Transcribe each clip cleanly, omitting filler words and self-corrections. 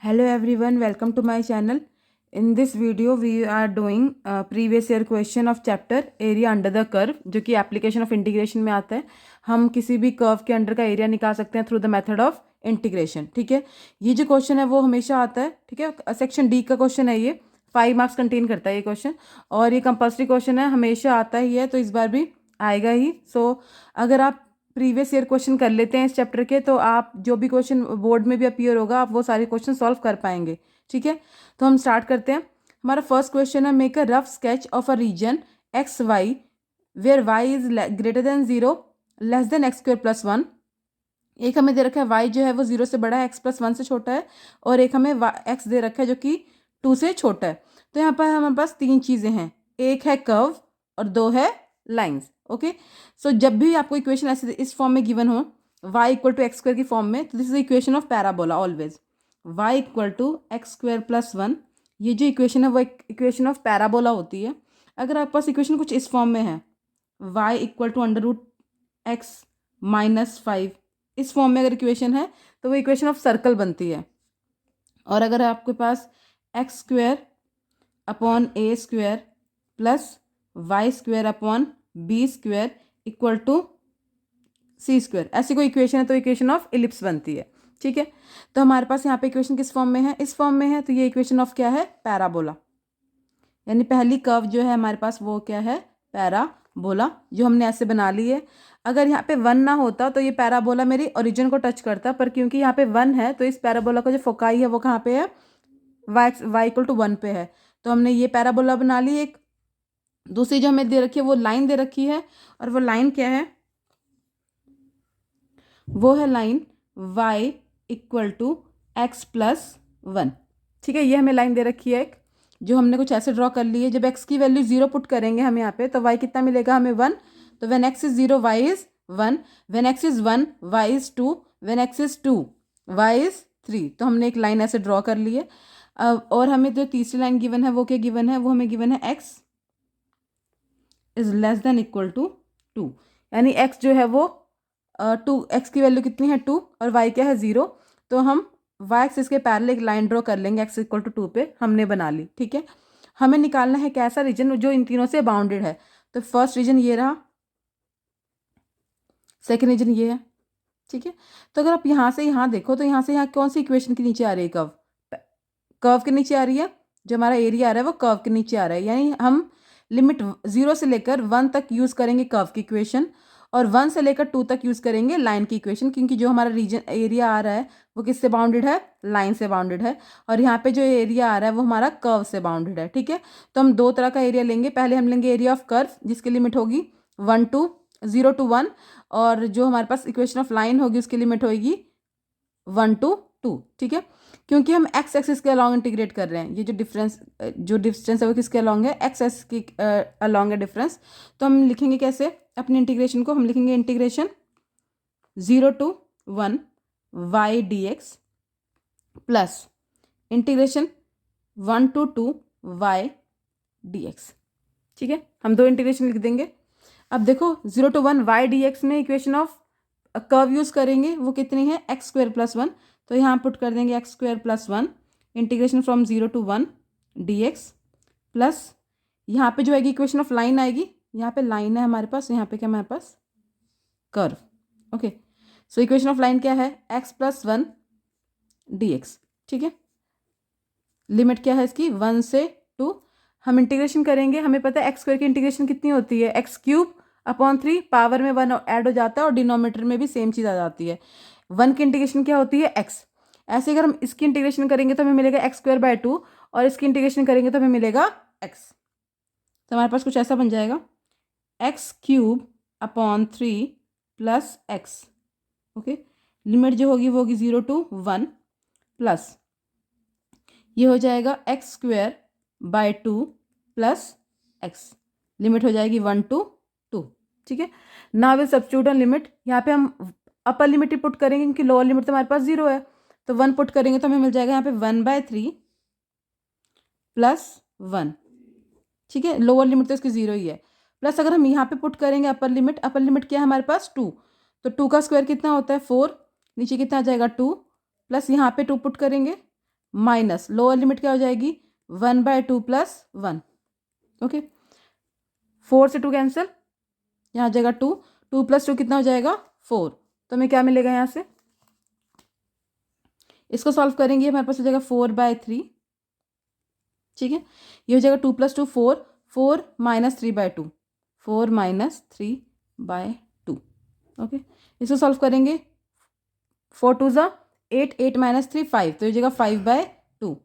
Hello everyone, welcome to my channel. In this video we are doing previous year question of chapter area under the curve, जो कि application of integration में आता है. हम किसी भी कर्व के अंडर का एरिया निकाल सकते हैं through the method of integration. ठीक है, ये जो क्वेश्चन है वो हमेशा आता है. ठीक है, सेक्शन डी का क्वेश्चन है ये. 5 मार्क्स कंटेन करता है ये क्वेश्चन और ये कंपल्सरी क्वेश्चन है, हमेशा आता ही है, तो इस बार भी आएगा ही. सो अगर आप प्रीवियस ईयर क्वेश्चन कर लेते हैं इस चैप्टर के, तो आप जो भी क्वेश्चन बोर्ड में भी अपीयर होगा आप वो सारे क्वेश्चन सॉल्व कर पाएंगे. ठीक है, तो हम स्टार्ट करते हैं. हमारा फर्स्ट क्वेश्चन है, make a rough sketch of a region x y where y is greater than 0 less than x square plus 1. एक हमें दे रखा है वाई जो है वो 0 से बड़ा है, एक्स प्लस 1 से छोटा है, और एक हमें एक्स दे रखा है जो कि 2 से छोटा है. तो यहाँ पर हमारे पास तीन चीज़ें हैं, एक है कर्व और दो है लाइंस. ओके, सो जब भी आपको इक्वेशन ऐसे इस फॉर्म में गिवन हो, y equal to x square की फॉर्म में, तो this is equation of parabola always. y equal to x square plus 1, ये जो इक्वेशन है वो इक्वेशन ऑफ पैराबोला होती है. अगर आपके पास इक्वेशन कुछ इस फॉर्म में है, y equal to under root x minus 5, इस फॉर्म में अगर इक्वेशन है तो वो इक्वेशन ऑफ सर्कल बनती है. और अगर आपके पास X square upon A square plus Y square upon B square equal to C square, ऐसी कोई इक्वेशन है तो इक्वेशन ऑफ इलिप्स बनती है. ठीक है, तो हमारे पास यहाँ पे इक्वेशन किस फॉर्म में है, इस फॉर्म में है, तो ये इक्वेशन ऑफ क्या है, पैराबोला. यानी पहली कर्व जो है हमारे पास वो क्या है, पैराबोला, जो हमने ऐसे बना ली है. अगर यहाँ पे 1 ना होता तो ये पैराबोला मेरी ओरिजिन को टच करता, पर क्योंकि यहाँ पे 1 है तो इस पैराबोला का जो फोकाई है वो कहाँ पे है, वाई इक्वल टू 1 पे है. तो हमने ये पैराबोला बना ली. एक दूसरी जो हमें दे रखी है वो लाइन दे रखी है, और वो लाइन क्या है, वो है line y equal to x plus 1. ठीक है, ये हमें लाइन दे रखी है एक, जो हमने कुछ ऐसे ड्रॉ कर ली है. जब x की वैल्यू 0 पुट करेंगे हम यहाँ पे, तो y कितना मिलेगा हमें, 1. तो when x is 0 y is 1, when x is 1 y is 2, when x is 2 y is 3. तो हमने एक लाइन ऐसे ड्रॉ कर ली है. और हमें जो तीसरी लाइन गिवन है वो क्या गिवन है, वो हमें गिवन है x is less than equal to 2. यानी x जो है वो 2, एक्स की वैल्यू कितनी है 2 और y क्या है 0. तो हम y एक्सिस के पैरेलल एक लाइन ड्रॉ कर लेंगे x इक्वल टू 2 पे, हमने बना ली. ठीक है, हमें निकालना है कैसा रीजन जो इन तीनों से बाउंडेड है. तो फर्स्ट रीजन ये रहा, सेकेंड रीजन ये है. ठीक है, तो अगर आप यहाँ से यहाँ देखो तो यहाँ से यहाँ कौन सी इक्वेशन के नीचे आ रही है, कर्व, कर्व के नीचे आ रही है. जो हमारा एरिया आ रहा है वो कर्व के नीचे आ रहा है. यानी हम लिमिट 0 से लेकर 1 तक यूज़ करेंगे कर्व की इक्वेशन, और 1 से लेकर 2 तक यूज़ करेंगे लाइन की इक्वेशन, क्योंकि जो हमारा रीजन एरिया आ रहा है वो किससे बाउंडेड है, लाइन से बाउंडेड है. और यहाँ पे जो एरिया आ रहा है वो हमारा कर्व से बाउंडेड है. ठीक है, तो हम दो तरह का एरिया लेंगे. पहले हम लेंगे एरिया ऑफ कर्व जिसकी लिमिट होगी 0 to 1, और जो हमारे पास इक्वेशन ऑफ लाइन होगी उसकी लिमिट होगी 1 to 2. ठीक है, क्योंकि हम एक्स एक्सिस के अलॉन्ग इंटीग्रेट कर रहे हैं, ये जो डिस्टेंस है वो किसके अलॉन्ग है, एक्स एक्सिस की अलॉन्ग है डिफरेंस. तो हम लिखेंगे कैसे अपने इंटीग्रेशन को, हम लिखेंगे integration 0 to 1 y dx plus integration 1 to 2 y dx. ठीक है, हम दो इंटीग्रेशन लिख देंगे. अब देखो 0 to 1 y dx में इक्वेशन ऑफ कर्व यूज करेंगे, वो कितनी है, एक्स स्क्वायर प्लस 1. तो यहाँ पुट कर देंगे x square plus 1 integration from 0 to 1 dx plus यहाँ पे जो आएगी इक्वेशन ऑफ लाइन आएगी, यहाँ पे लाइन है हमारे पास, यहाँ पे क्या हमारे पास curve. Okay, so equation of line क्या है, एक्स प्लस 1 dx. ठीक है, लिमिट क्या है इसकी 1 से 2. हम इंटीग्रेशन करेंगे, हमें पता है एक्स स्क्वायर की इंटीग्रेशन कितनी होती है, एक्स क्यूब अपॉन 3, पावर में 1 ऐड हो जाता है और डिनोमीटर में भी सेम चीज़ आ जाती है. 1 की इंटीग्रेशन क्या होती है, x. ऐसे अगर हम इसकी इंटीग्रेशन करेंगे तो हमें मिलेगा एक्स स्क्वायर बाय 2, और इसकी इंटीग्रेशन करेंगे तो हमें मिलेगा x. तो हमारे पास कुछ ऐसा बन जाएगा, x cube upon 3 plus x. Okay, limit जो होगी वो होगी 0 to 1 प्लस ये हो जाएगा x square by 2 plus x, limit हो जाएगी 1 to 2. ठीक है, now will substitute on limit. यहाँ पे हम अपर लिमिट ही पुट करेंगे क्योंकि लोअर लिमिट तो हमारे पास 0 है, तो 1 पुट करेंगे तो हमें मिल जाएगा यहाँ पे 1/3 प्लस 1. ठीक है, लोअर लिमिट तो इसकी 0 ही है, प्लस अगर हम यहाँ पे पुट करेंगे अपर लिमिट क्या है हमारे पास 2, तो 2 का स्क्वायर कितना होता है 4, नीचे कितना आ जाएगा 2, प्लस यहाँ पे 2 पुट करेंगे माइनस लोअर लिमिट क्या हो जाएगी 1/2 प्लस 1। ओके, 4 से 2 कैंसिल, यहाँ आ जाएगा 2, 2 प्लस 2 कितना हो जाएगा 4। तो हमें क्या मिलेगा यहाँ से, इसको सॉल्व करेंगे हमारे पास हो जाएगा 4/3। ठीक है, ये हो जाएगा 2 प्लस 2 4, 4 माइनस 3/2, 4 माइनस 3/2। ओके, इसको सॉल्व करेंगे 4 2 ज़ा 8, 8 माइनस 3 5, तो ये हो जाएगा 5/2।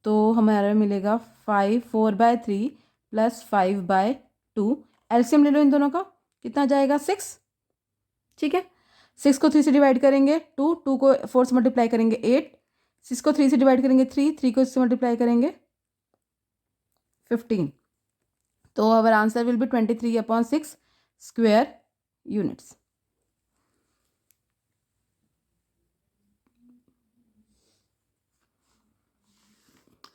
तो हमारा मिलेगा 5, 4/3 प्लस 5/2। एलसीएम ले लो इन दोनों का, कितना जाएगा 6। ठीक है, 6 को 3 से डिवाइड करेंगे 2, 2 को 4 से मल्टीप्लाई करेंगे 8, 6 को 3 से डिवाइड करेंगे 3, 3 को इससे मल्टीप्लाई करेंगे 15। तो our answer will be 23/6 square units.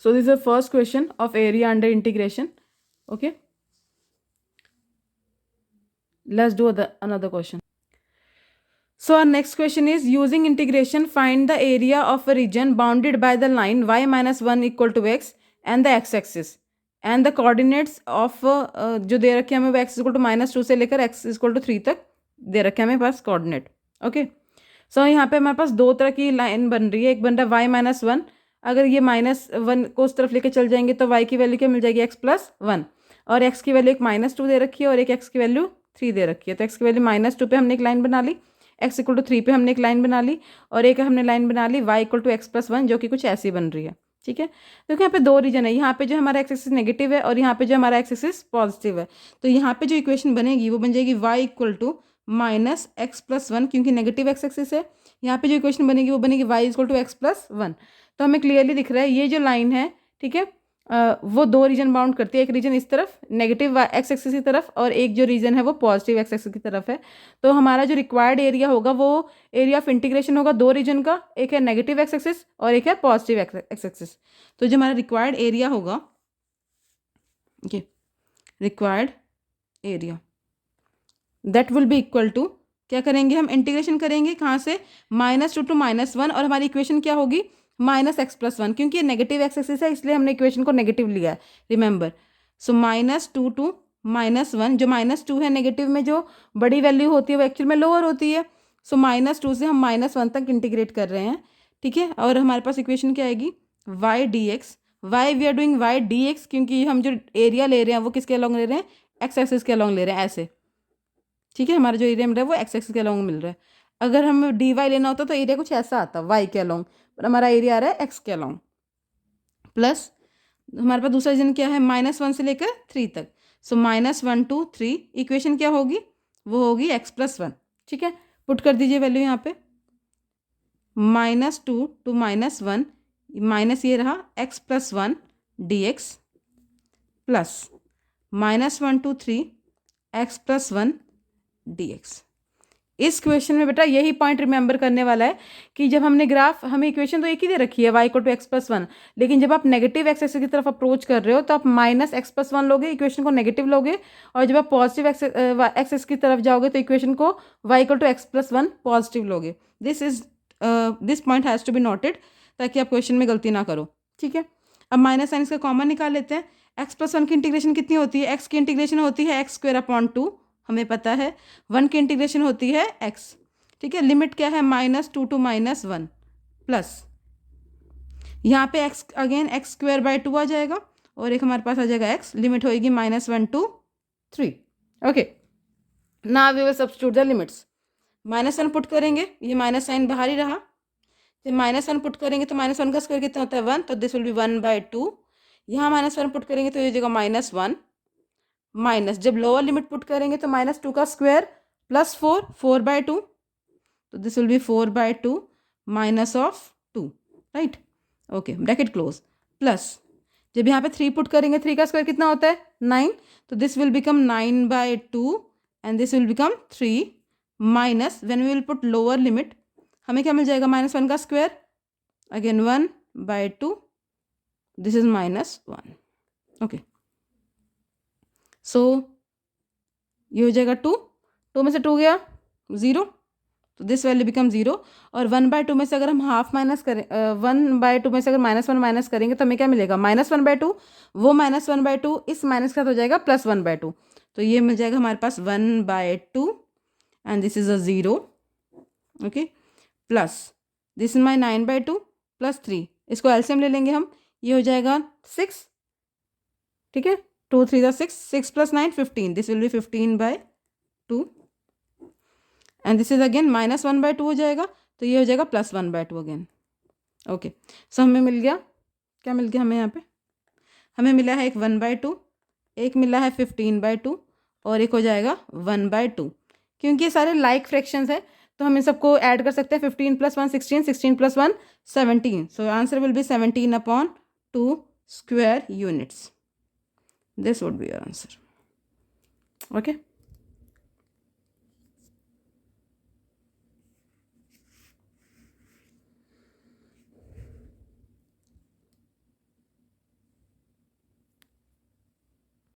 So this is the first question of area under integration. Okay, let's do another question. So our next question is, using integration find the area of a region bounded by the line y minus 1 equal to x and the x-axis and the coordinates of जो दे रखे हमें वो x equal to -2 से लेकर x equal to 3 तक दे रखे हमें पास coordinate. Okay, सो यहाँ पे हमारे पास दो तरह की लाइन बन रही है, एक बन रहा है y-1, अगर ये -1 को उस तरफ लेके चल जाएंगे तो y की वैल्यू क्या मिल जाएगी x+1, और x की वैल्यू एक -2 दे रखी है और एक x की वैल्यू 3 दे रखी है। तो x की वैल्यू -2 पे हमने एक लाइन बना ली, x इक्वल टू 3 पे हमने एक लाइन बना ली, और एक हमने लाइन बना ली y इक्वल टू x+1 जो कि कुछ ऐसी बन रही है। ठीक है, क्योंकि यहाँ पे दो रीजन है, यहाँ पे जो हमारा एक्स एक्सिस नेगेटिव है और यहाँ पे जो हमारा एक्स एक्सिस पॉजिटिव है। तो यहाँ पे जो इक्वेशन बनेगी वो बन जाएगी y इक्वल टू -x+1, क्योंकि नेगेटिव एक्स एक्सिस है। यहाँ पे जो इक्वेशन बनेगी वो बनेगी y इक्वल टू x+1। तो हमें क्लियरली दिख रहा है ये जो लाइन है, ठीक है, वो दो रीजन बाउंड करती है, एक रीजन इस तरफ नेगेटिव एक्स एक्सिस की तरफ और एक जो रीजन है वो पॉजिटिव एक्स एक्सिस की तरफ है। तो हमारा जो रिक्वायर्ड एरिया होगा वो एरिया ऑफ इंटीग्रेशन होगा दो रीजन का, एक है नेगेटिव एक्स एक्सिस और एक है पॉजिटिव एक्स एक्सिस। तो जो हमारा रिक्वायर्ड एरिया होगा, ये required area that will be equal to, क्या करेंगे हम इंटीग्रेशन करेंगे कहाँ से, -2 टू -1, और हमारी इक्वेशन क्या होगी -x+1, क्योंकि ये नेगेटिव एक्स एक्सिस है इसलिए हमने इक्वेशन को नेगेटिव लिया है, रिमेंबर। सो -2 टू -1, जो -2 है नेगेटिव में जो बड़ी वैल्यू होती है वो एक्चुअल में लोअर होती है। सो -2 से हम -1 तक इंटीग्रेट कर रहे हैं। ठीक है, और हमारे पास इक्वेशन क्या आएगी y dx, why we are doing y dx क्योंकि हम जो एरिया ले रहे हैं वो किसके अलॉन्ग ले रहे हैं, एक्स एक्सिस के अलॉन्ग ले रहे हैं ऐसे। ठीक है, हमारा जो एरिया मिल रहा है वो एक्स एक्सिस के अलॉन्ग मिल रहा है। अगर हमें डी वाई लेना होता तो एरिया कुछ ऐसा आता वाई के अलॉन्ग, पर हमारा एरिया आ रहा है एक्स के अलॉन्ग। प्लस हमारे पास दूसरा रीजन क्या है, -1 से लेकर 3 तक। सो -1 टू 3, इक्वेशन क्या होगी, वो होगी x+1। ठीक है, पुट कर दीजिए वैल्यू यहाँ पे, -2 टू -1, माइनस ये रहा x+1 dx plus -1 to 3 x+1 dx। इस क्वेश्चन में बेटा यही पॉइंट रिमेंबर करने वाला है कि जब हमने ग्राफ, हमें इक्वेशन तो एक ही दे रखी है y इक्वल टू x+1, लेकिन जब आप नेगेटिव एक्स एक्सिस की तरफ अप्रोच कर रहे हो तो आप -x+1 लोगे, इक्वेशन को नेगेटिव लोगे, और जब आप पॉजिटिव एक्सिस की तरफ जाओगे तो इक्वेशन को y equal to x+1 positive लोगे। This point has to be noted ताकि आप क्वेश्चन में गलती ना करो। ठीक है, अब माइनस साइन इसका कॉमन निकाल लेते हैं। x+1 की इंटीग्रेशन कितनी होती है, x की इंटीग्रेशन होती है x² हमें पता है, 1 की इंटीग्रेशन होती है x। ठीक है, लिमिट क्या है -2 टू -1 प्लस यहाँ पे x अगेन x² आ जाएगा और एक हमारे पास आ जाएगा x, लिमिट होएगी -1 to 3। Okay, now we will substitute the limits. -1 put करेंगे, ये माइनस साइन बाहर ही रहा, जब -1 पुट करेंगे तो -1 का स्क्वायर कितना होता है 1, तो दिस विल बी 1/2। यहाँ -1 पुट करेंगे तो ये जगह -1 माइनस, जब लोअर लिमिट पुट करेंगे तो -2 का स्क्वायर प्लस 4, 4/2, तो this will be 4/2 -2, right. Okay, bracket close, plus जब यहाँ पे 3 पुट करेंगे 3 का स्क्वायर कितना होता है 9, तो this will become 9/2 and this will become 3 minus, when we will put lower limit हमें क्या मिल जाएगा -1 का square again 1/2, this is -1। Okay, so ये हो जाएगा 2, 2 में से 2 गया 0, तो दिस वैल्यू बिकम 0। और 1/2 में से अगर हम हाफ माइनस करें, 1/2 में से अगर -1 माइनस करेंगे तो हमें क्या मिलेगा, -1/2, वो -1/2 इस माइनस का तो हो जाएगा +1/2, तो ये मिल जाएगा हमारे पास 1/2 and this is a 0, okay, plus this is my 9/2 +3, इसको एलसीएम ले लेंगे हम, ये हो जाएगा 6, ठीक है, 2 3 ज़ा 6, 6 + 9 15, this will be 15/2 and this is again -1/2 हो जाएगा, तो ये हो जाएगा +1/2 अगेन, ओके। सो हमें मिल गया, क्या मिल गया हमें यहाँ पे, हमें मिला है एक 1/2, एक मिला है 15/2 और एक हो जाएगा 1/2। क्योंकि ये सारे लाइक फ्रैक्शंस है तो हम इन सबको ऐड कर सकते हैं, 15 + 1 16, 16 + 1 17, so answer will B 17/2 square units, this would be your answer, okay.